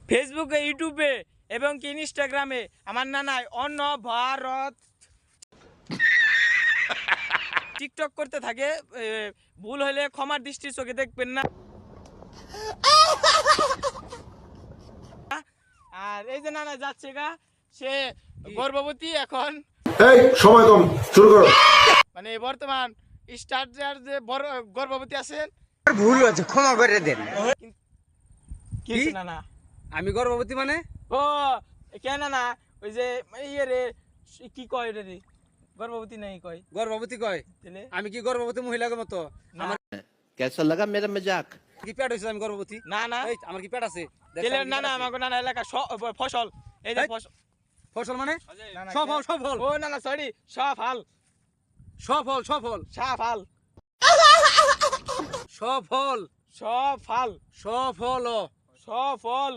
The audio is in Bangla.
ফেসবুকে, ইউটিউবে এবং কি ইনস্টাগ্রামে আমার নানায় অন্য ভারত টিকটক করতে থাকে। ভুল হলে ক্ষমার দৃষ্টির চোখে দেখবেন না। আর এই যে নানা যাচ্ছে গা, সে গর্ভবতী এখন। এই সময় কম, শুরু করো। মানে বর্তমান স্টার্টার যে বড় গর্ভবতী আছেন। ভুল হয়েছে, ক্ষমা করে দেন। কি নানা? আমি গর্ভবতী মানে? ও কেন না, ওই যে ইয়ে রে, কি কয় রে, গর্ভবতী নাই কয়। গর্ভবতী কয়? তাহলে আমি কি গর্ভবতী মহিলার মতো? আমার कैसा लगा मेरा मजाक? কি পেট হয়েছে? আমি গর্ভবতী না না, এই আমার কি পেট আছে? তাহলে না না, আমাকে নানা এলাকা ফসল, এই যে ফসল। ফসল মানে নানা, সফল সফল ও না না, সরি, সফল সফল সফল সফল সফল সফল সফল সফল